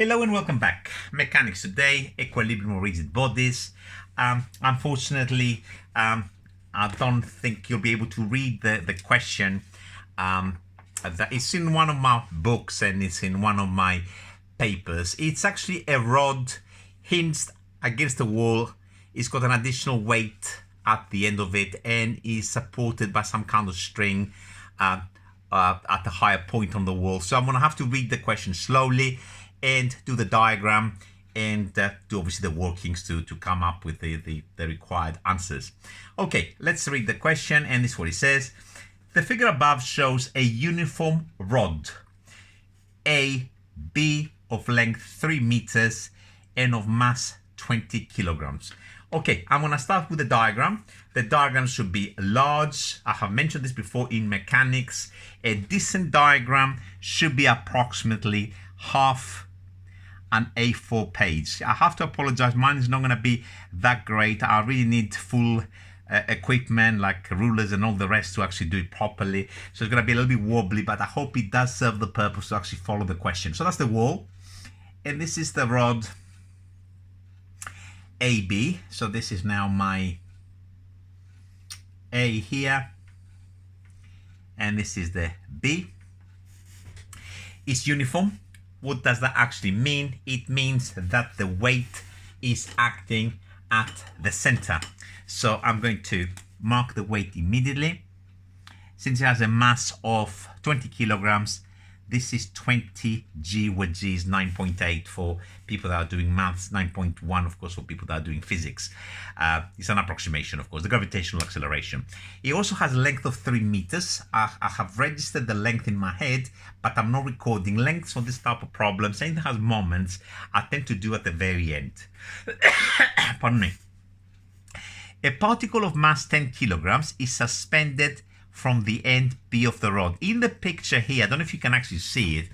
Hello and welcome back. Mechanics today, equilibrium of rigid bodies. Unfortunately, I don't think you'll be able to read the question. That is in one of my books and it's in one of my papers. It's actually a rod hinged against the wall. It's got an additional weight at the end of it and is supported by some kind of string at a higher point on the wall. So I'm going to have to read the question slowly and do the diagram and do obviously the workings to come up with the required answers. Okay, let's read the question, and this is what it says. The figure above shows a uniform rod, A.B. of length 3 meters and of mass 20 kilograms. Okay, I'm going to start with the diagram. The diagram should be large. I have mentioned this before in mechanics. A decent diagram should be approximately half an A4 page. I have to apologize, mine is not going to be that great. I really need full equipment like rulers and all the rest to actually do it properly. So it's going to be a little bit wobbly, but I hope it does serve the purpose to actually follow the question. So that's the wall. And this is the rod AB. So this is now my A here. And this is the B. It's uniform. What does that actually mean? It means that the weight is acting at the center. So I'm going to mark the weight immediately. Since it has a mass of 20 kilograms, this is 20 G, where G is 9.8 for people that are doing maths, 9.1 of course for people that are doing physics. It's an approximation, of course, the gravitational acceleration. It also has a length of 3 meters. I have registered the length in my head, but I'm not recording lengths for this type of problems. Anything that has moments, I tend to do at the very end. Pardon me. A particle of mass 10 kilograms is suspended from the end B of the rod. In the picture here, I don't know if you can actually see it,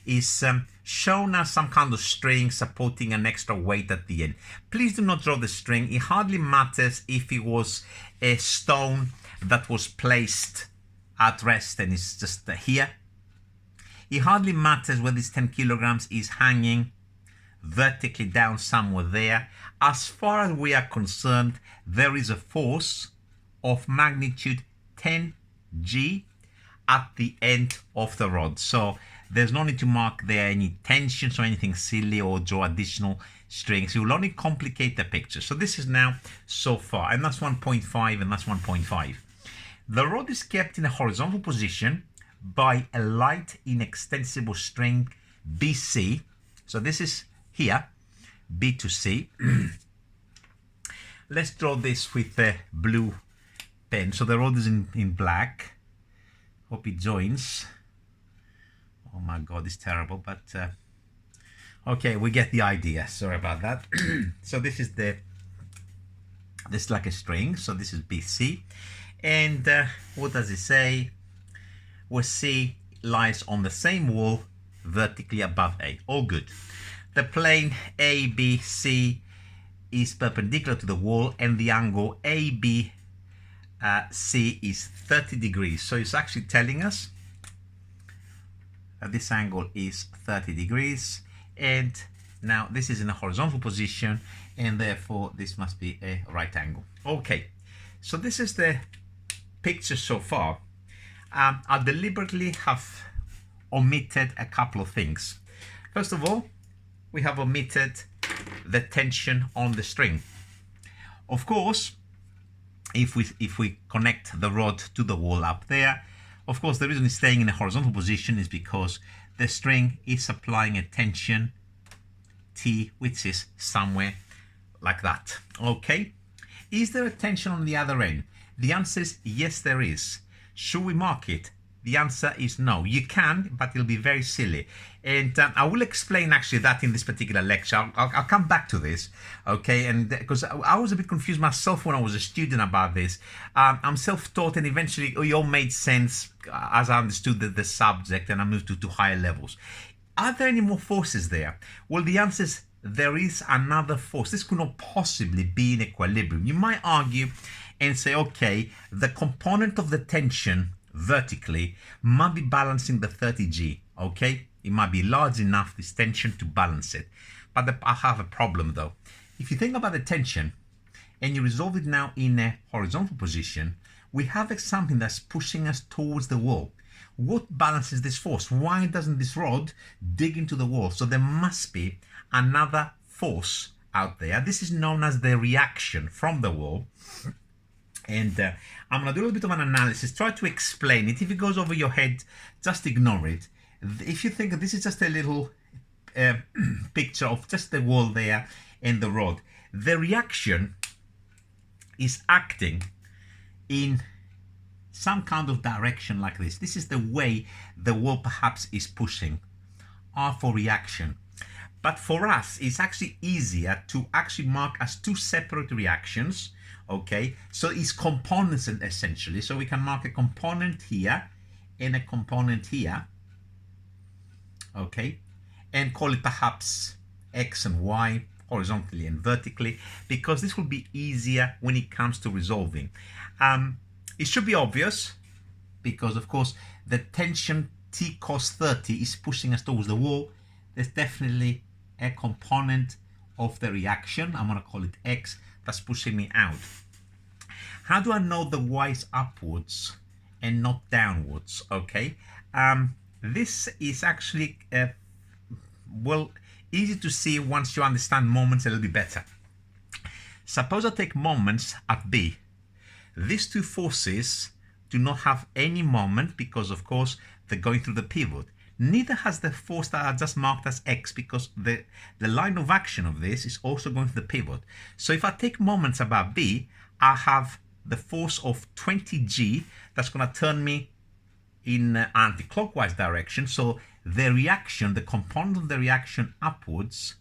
is shown as some kind of string supporting an extra weight at the end. Please do not draw the string. It hardly matters if it was a stone that was placed at rest and it's just here. It hardly matters whether this 10 kilograms is hanging vertically down somewhere there. As far as we are concerned, there is a force of magnitude 10 G at the end of the rod. So there's no need to mark there any tensions or anything silly or draw additional strings. It will only complicate the picture. So this is now so far, and that's 1.5 and that's 1.5. The rod is kept in a horizontal position by a light inextensible string BC. So this is here, B to C. Let's draw this with the blue pen. So the rod is in black. Hope it joins. Oh my god, it's terrible, but okay, we get the idea. Sorry about that. So this is like a string. So this is BC, and what does it say? Well, C lies on the same wall vertically above A. All good. The plane ABC is perpendicular to the wall, and the angle AB C is 30 degrees. So it's actually telling us that this angle is 30 degrees. And now this is in a horizontal position, and therefore this must be a right angle. Okay, so this is the picture so far. I deliberately have omitted a couple of things. First of all, we have omitted the tension on the string. Of course, if we connect the rod to the wall up there, of course the reason it's staying in a horizontal position is because the string is applying a tension T, which is somewhere like that. Okay, is there a tension on the other end? The answer is yes, there is. Should we mark it? The answer is no. You can, but it'll be very silly. And I will explain actually that in this particular lecture. I'll come back to this, okay? And because I was a bit confused myself when I was a student about this. I'm self-taught, and eventually it all made sense as I understood the subject, and I moved to higher levels. Are there any more forces there? Well, the answer is there is another force. This could not possibly be in equilibrium. You might argue and say, okay, the component of the tension vertically might be balancing the 30 G, okay? It might be large enough, this tension, to balance it. But I have a problem though. If you think about the tension and you resolve it now in a horizontal position, we have something that's pushing us towards the wall. What balances this force? Why doesn't this rod dig into the wall? So there must be another force out there. This is known as the reaction from the wall. And I'm going to do a little bit of an analysis, try to explain it. If it goes over your head, just ignore it. If you think this is just a little picture of just the wall there and the rod, the reaction is acting in some kind of direction like this. This is the way the wall perhaps is pushing. R for reaction. But for us, it's actually easier to actually mark as two separate reactions. Okay, so it's components essentially. So we can mark a component here and a component here. Okay, and call it perhaps X and Y, horizontally and vertically, because this will be easier when it comes to resolving. It should be obvious because, of course, the tension T cos 30 is pushing us towards the wall. There's definitely a component of the reaction, I'm going to call it X, that's pushing me out. How do I know the Y is upwards and not downwards? Okay, this is actually well, easy to see once you understand moments a little bit better. Suppose I take moments at B. These two forces do not have any moment because, of course, they're going through the pivot. Neither has the force that I just marked as X because the line of action of this is also going through the pivot. So if I take moments about B, I have the force of 20G that's going to turn me in anti-clockwise direction. So the reaction, the component of the reaction upwards,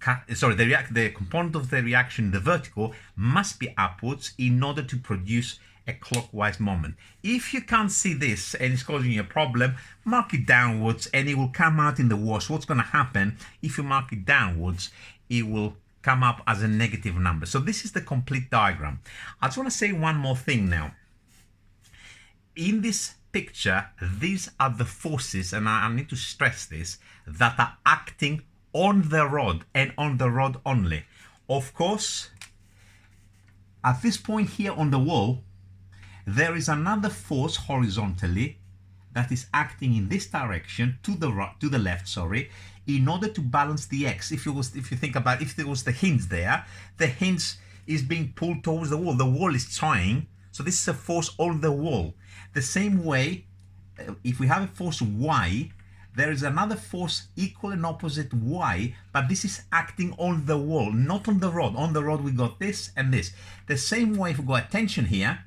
the component of the reaction in the vertical must be upwards in order to produce a clockwise moment. If you can't see this and it's causing you a problem, mark it downwards and it will come out in the wash. What's going to happen if you mark it downwards? It will come up as a negative number. So this is the complete diagram. I just want to say one more thing now. In this picture, these are the forces, and I need to stress this, that are acting on the rod and on the rod only. Of course, at this point here on the wall, there is another force horizontally that is acting in this direction to the left, sorry, in order to balance the X. If you think about, if there was the hinge there, the hinge is being pulled towards the wall. The wall is trying, so this is a force on the wall. The same way, if we have a force Y, there is another force equal and opposite Y, but this is acting on the wall, not on the rod. On the rod we got this and this. The same way if we got a tension here,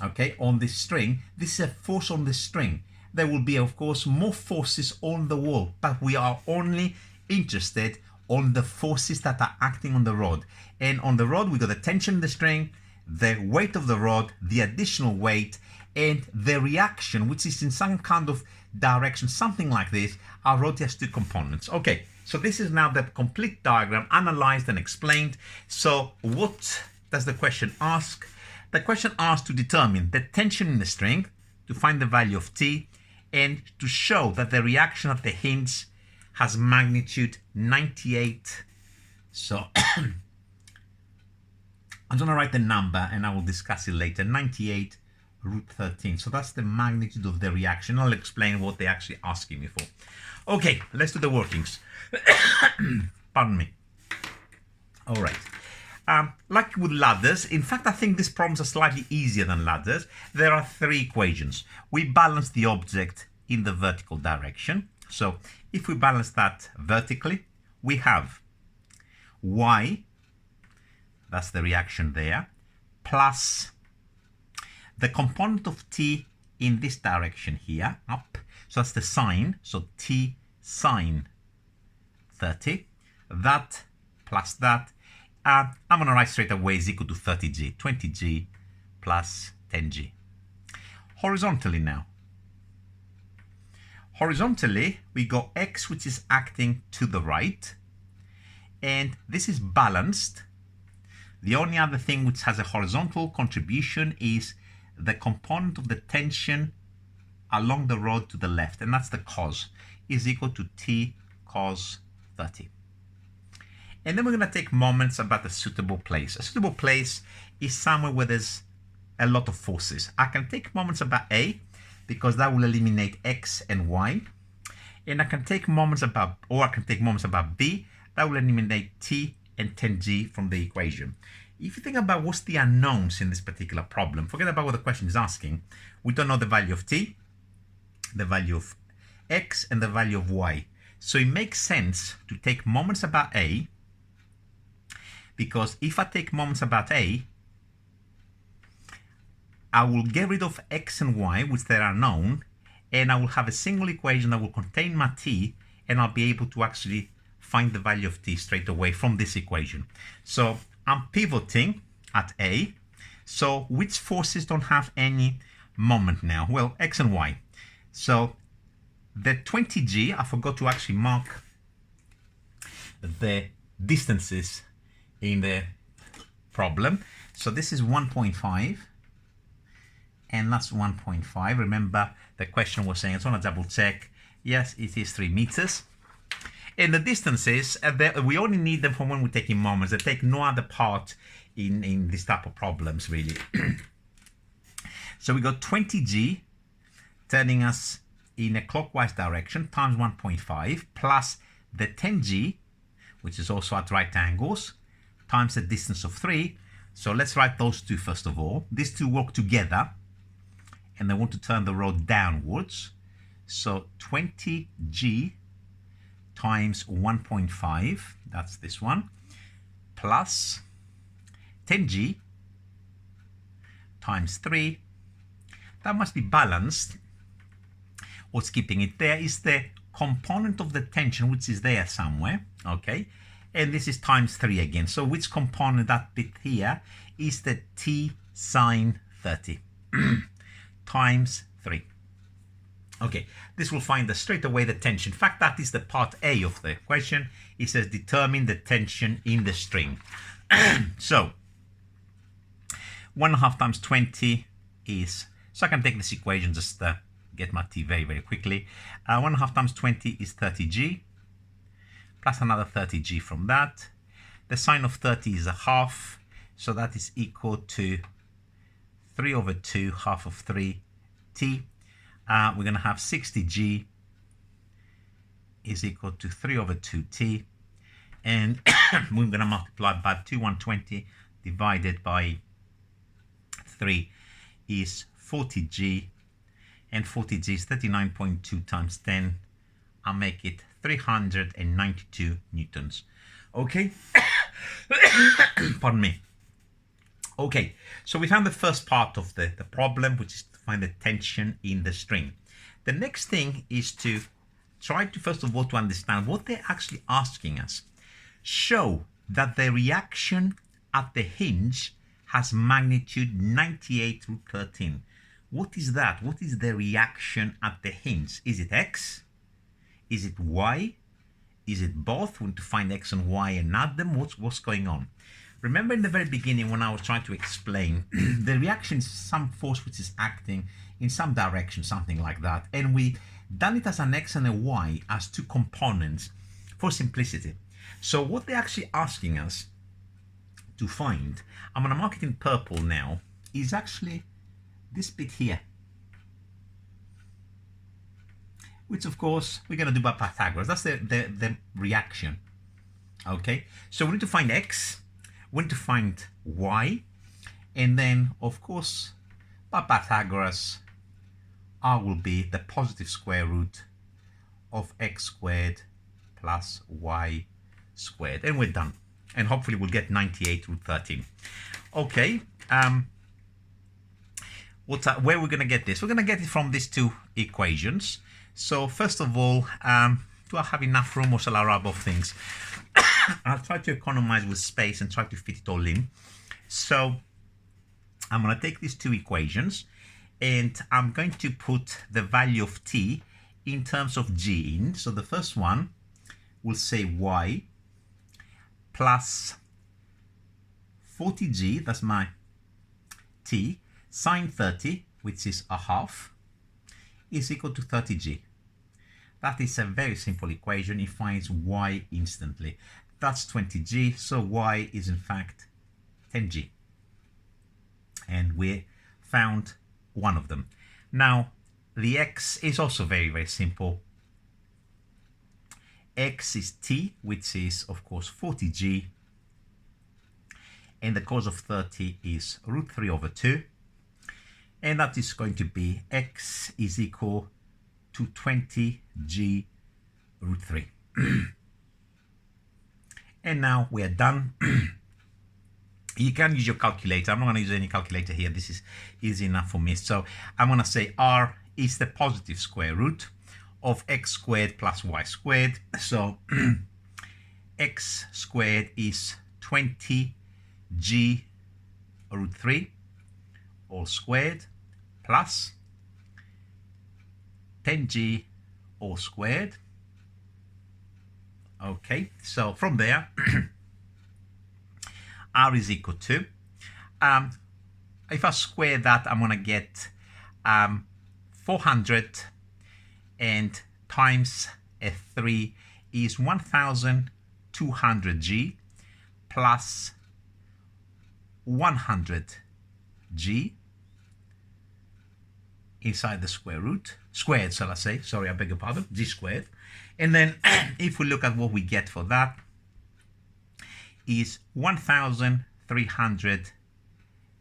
okay, on this string, this is a force on the string. There will be, of course, more forces on the wall, but we are only interested on the forces that are acting on the rod. And on the rod, we got the tension in the string, the weight of the rod, the additional weight, and the reaction, which is in some kind of direction, something like this. Our rod has two components. Okay, so this is now the complete diagram analyzed and explained. So what does the question ask? The question asks to determine the tension in the string, to find the value of T, and to show that the reaction at the hinge has magnitude 98. So I'm going to write the number and I will discuss it later. 98 root 13. So that's the magnitude of the reaction. I'll explain what they're actually asking me for. Okay, let's do the workings. Pardon me. All right. Like with ladders, in fact, I think these problems are slightly easier than ladders. There are three equations. We balance the object in the vertical direction. So if we balance that vertically, we have Y, that's the reaction there, plus the component of T in this direction here, up. So that's the sine, so T sine 30. That plus that. I'm going to write straight away is equal to 30G, 20G plus 10G. Horizontally now. Horizontally, we got X, which is acting to the right, and this is balanced. The only other thing which has a horizontal contribution is the component of the tension along the road to the left, and that's the cos, is equal to t cos 30. And then we're going to take moments about a suitable place. A suitable place is somewhere where there's a lot of forces. I can take moments about A because that will eliminate X and Y. And I can take moments about, or I can take moments about B, that will eliminate T and 10G from the equation. If you think about what's the unknowns in this particular problem, forget about what the question is asking. We don't know the value of T, the value of X, and the value of Y. So it makes sense to take moments about A, because if I take moments about A, I will get rid of X and Y, which they are known, and I will have a single equation that will contain my T, and I'll be able to actually find the value of T straight away from this equation. So I'm pivoting at A. So which forces don't have any moment now? Well, X and Y. So the 20G, I forgot to actually mark the distances in the problem. So this is 1.5. And that's 1.5. Remember, the question was saying, I just want to double check. Yes, it is 3 meters. And the distances, we only need them for when we're taking moments. They take no other part in this type of problems, really. So we got 20G turning us in a clockwise direction times 1.5 plus the 10G, which is also at right angles, times the distance of 3. So let's write those two first of all. These two work together, and they want to turn the road downwards. So 20G times 1.5, that's this one, plus 10G times 3. That must be balanced. What's keeping it there is the component of the tension, which is there somewhere, okay? And this is times 3 again. So which component, that bit here, is the T sine 30. Times 3. Okay, this will find us straight away the tension. In fact, that is the part A of the question. It says determine the tension in the string. So 1.5 times 20 is, so I can take this equation, just get my T very, very quickly. 1.5 times 20 is 30G, plus another 30G from that. The sine of 30 is a half, so that is equal to 3 over 2, half of 3 T. We're going to have 60G is equal to 3 over 2 T. And we're going to multiply by 120 divided by 3 is 40G. And 40G is 39.2 times 10. I'll make it 392 newtons. Okay? Pardon me. Okay, so we found the first part of the problem, which is to find the tension in the string. The next thing is to try to, first of all, to understand what they're actually asking us. Show that the reaction at the hinge has magnitude 98√13. What is that? What is the reaction at the hinge? Is it X? Is it Y? Is it both? We want to find X and Y and add them. What's going on? Remember in the very beginning when I was trying to explain, the reaction is some force which is acting in some direction, something like that. And we done it as an X and a Y as two components for simplicity. So what they're actually asking us to find, I'm going to mark it in purple now, is actually this bit here. Which of course we're going to do by Pythagoras. That's the reaction. Okay, so we need to find X. We need to find Y, and then of course by Pythagoras R will be the positive square root of X squared plus Y squared, and we're done, and hopefully we'll get 98√13. Okay, where we're going to get this? We're going to get it from these two equations. So first of all, do I have enough room, or shall I rub off things? I'll try to economize with space and try to fit it all in. So I'm going to take these two equations and I'm going to put the value of T in terms of G in. So the first one will say Y plus 40G, that's my T, sine 30, which is a half. is equal to 30g. That is a very simple equation. It finds y instantly. That's 20g, so y is in fact 10g. And we found one of them. Now, the x is also very, very simple. X is t, which is, of course, 40g. And the cos of 30 is root 3 over 2. And that is going to be x is equal to 20g root 3. And now we are done. You can use your calculator. I'm not going to use any calculator here. This is easy enough for me. So I'm going to say r is the positive square root of x squared plus y squared. So x squared is 20g root 3 all squared plus 10g all squared. Okay, so from there, r is equal to, if I square that, I'm going to get 400 and times 3 is 1200g plus 100g inside the square root, squared, shall I say, sorry, I beg your pardon, g squared. And then if we look at what we get for that, is 1300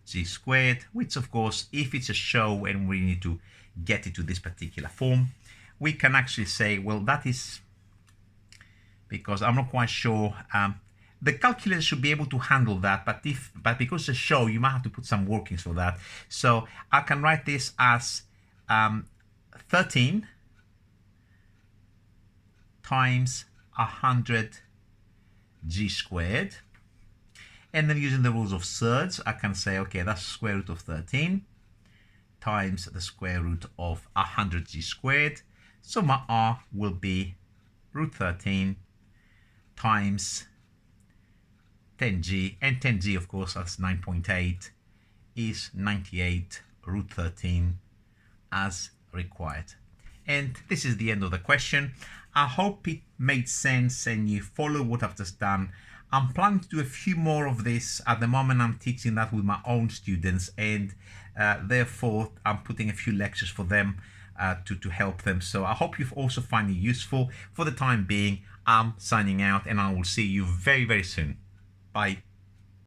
g squared, which of course, if it's a show and we need to get it to this particular form, we can actually say, well, that is, because I'm not quite sure, the calculator should be able to handle that, but because it's a show, you might have to put some workings for that. So I can write this as 13 times 100 g squared, and then using the rules of surds, I can say, okay, that's square root of 13 times the square root of 100g squared. So my r will be root 13 times 10g, and 10g, of course, that's 9.8, is 98 root 13 as required. And this is the end of the question. I hope it made sense and you follow what I've just done. I'm planning to do a few more of this. At the moment, I'm teaching that with my own students, and therefore I'm putting a few lectures for them to help them. So I hope you've also find it useful. For the time being, I'm signing out, and I will see you very, very soon. Bye.